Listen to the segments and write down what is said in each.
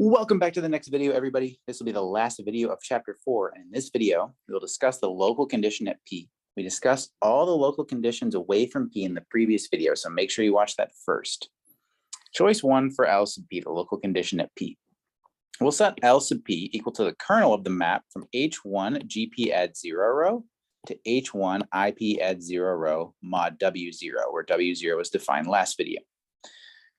Welcome back to the next video, everybody. This will be the last video of chapter 4. And in this video, we'll discuss the local condition at P. We discussed all the local conditions away from P in the previous video, so make sure you watch that first. Choice 1 for L sub P, the local condition at P. We'll set L sub P equal to the kernel of the map from H1 GP add 0 row to H1 IP add 0 row mod W0, where W0 was defined last video.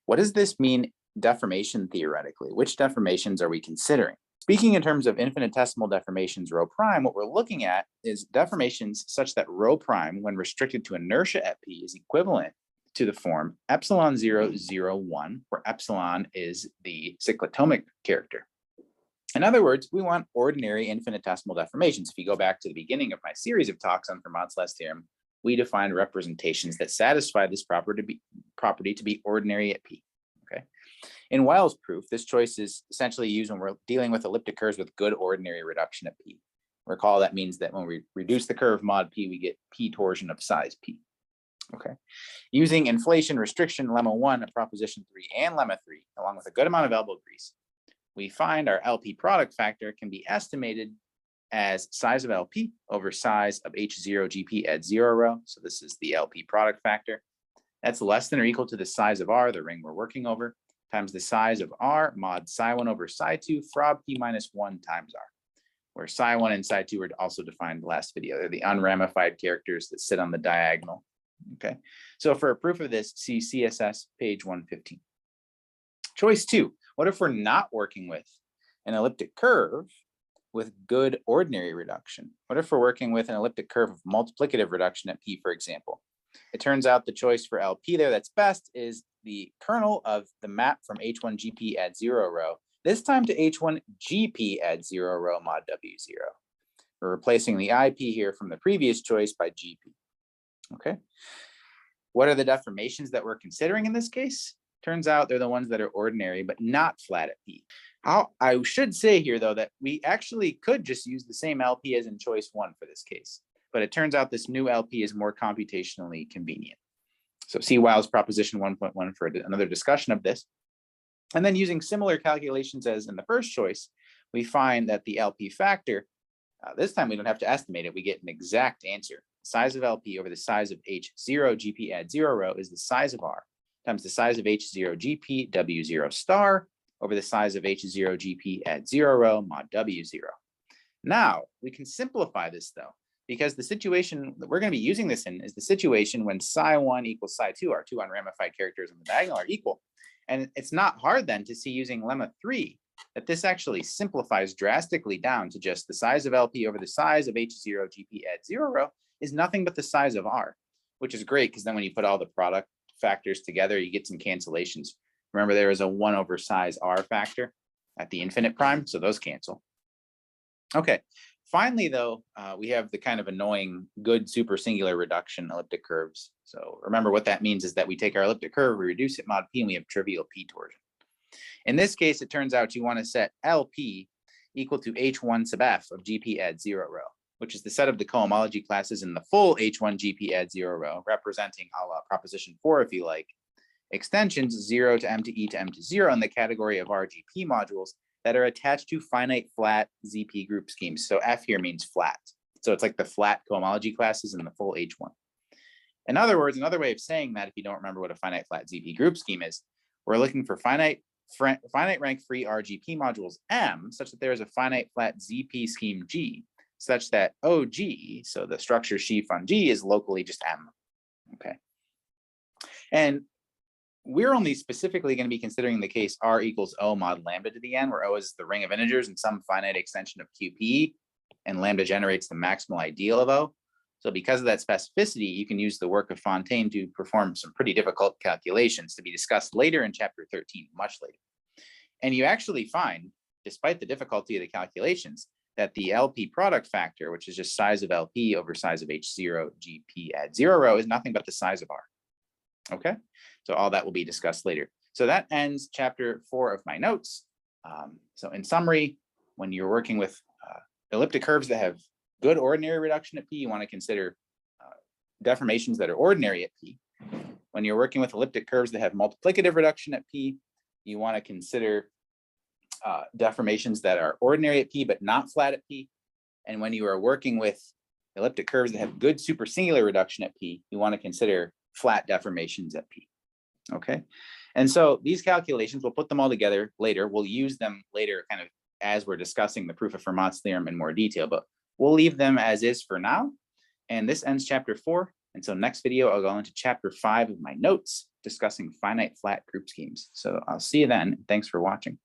What does this mean deformation theoretically? Which deformations are we considering? Speaking in terms of infinitesimal deformations rho prime, what we're looking at is deformations such that rho prime, when restricted to inertia at P, is equivalent to the form epsilon 0, 0, 1, where epsilon is the cyclotomic character. In other words, we want ordinary infinitesimal deformations. If you go back to the beginning of my series of talks on Fermat's last theorem, we defined representations that satisfy this property to be ordinary at P. Okay. In Weyl's proof, this choice is essentially used when we're dealing with elliptic curves with good ordinary reduction at P. Recall that means that when we reduce the curve mod P, we get P torsion of size P. Okay. Using inflation restriction lemma 1 of proposition 3 and lemma 3, along with a good amount of elbow grease, we find our LP product factor can be estimated as size of LP over size of H0 GP at 0 row. So this is the LP product factor. That's less than or equal to the size of R, the ring we're working over, times the size of R mod psi 1 over psi 2 frob P minus 1 times R, where psi 1 and psi 2 were also defined last video. They're the unramified characters that sit on the diagonal. Okay, so for a proof of this, see CSS page 115. Choice 2, what if we're not working with an elliptic curve with good ordinary reduction? What if we're working with an elliptic curve of multiplicative reduction at P, for example? It turns out the choice for LP there that's best is the kernel of the map from H1 GP add 0 row, this time to H1 GP add 0 row mod W0. We're replacing the IP here from the previous choice by GP. Okay. What are the deformations that we're considering in this case? Turns out they're the ones that are ordinary, but not flat at P. I should say here, though, that we actually could just use the same LP as in choice 1 for this case. But it turns out this new LP is more computationally convenient. So see Weyl's proposition 1.1 for another discussion of this. And then using similar calculations as in the first choice, we find that the LP factor, this time we don't have to estimate it, we get an exact answer. Size of LP over the size of H0 GP add 0 row is the size of R times the size of H0 GP W0 star over the size of H0 GP add 0 row mod W0. Now we can simplify this though, because the situation that we're going to be using this in is the situation when psi 1 equals psi 2, our two unramified characters on the diagonal are equal. And it's not hard then to see using lemma 3 that this actually simplifies drastically down to just the size of LP over the size of H0 GP add 0 row is nothing but the size of R, which is great because then when you put all the product factors together, you get some cancellations. Remember, there is a 1 over size R factor at the infinite prime, so those cancel. Okay. Finally, though, we have the kind of annoying good super singular reduction elliptic curves. So remember what that means is that we take our elliptic curve, we reduce it mod P, and we have trivial P torsion. In this case, it turns out you want to set LP equal to H1 sub F of GP add 0 row, which is the set of the cohomology classes in the full H1 GP add 0 row, representing a la proposition 4, if you like, extensions 0 to M to E to M to 0 in the category of RGP modules that are attached to finite flat ZP group schemes. So F here means flat. So it's like the flat cohomology classes in the full H1. In other words, another way of saying that, if you don't remember what a finite flat ZP group scheme is, we're looking for finite rank free RGP modules M such that there is a finite flat ZP scheme G such that OG, so the structure sheaf on G, is locally just M. Okay. And we're only specifically going to be considering the case R equals O mod lambda to the n, where O is the ring of integers in some finite extension of QP, and lambda generates the maximal ideal of O. So because of that specificity, you can use the work of Fontaine to perform some pretty difficult calculations to be discussed later in chapter 13, much later. And you actually find, despite the difficulty of the calculations, that the LP product factor, which is just size of LP over size of H0 GP add 0 row, is nothing but the size of R. Okay, so all that will be discussed later. So that ends chapter 4 of my notes. So in summary, when you're working with elliptic curves that have good ordinary reduction at P, you want to consider deformations that are ordinary at P. When you're working with elliptic curves that have multiplicative reduction at P, you want to consider deformations that are ordinary at P, but not flat at P. And when you are working with elliptic curves that have good supersingular reduction at P, you want to consider flat deformations at P. Okay. And so these calculations, we'll put them all together later. We'll use them later kind of as we're discussing the proof of Fermat's theorem in more detail, but we'll leave them as is for now. And this ends chapter 4. And so next video, I'll go into chapter 5 of my notes discussing finite flat group schemes. So I'll see you then. Thanks for watching.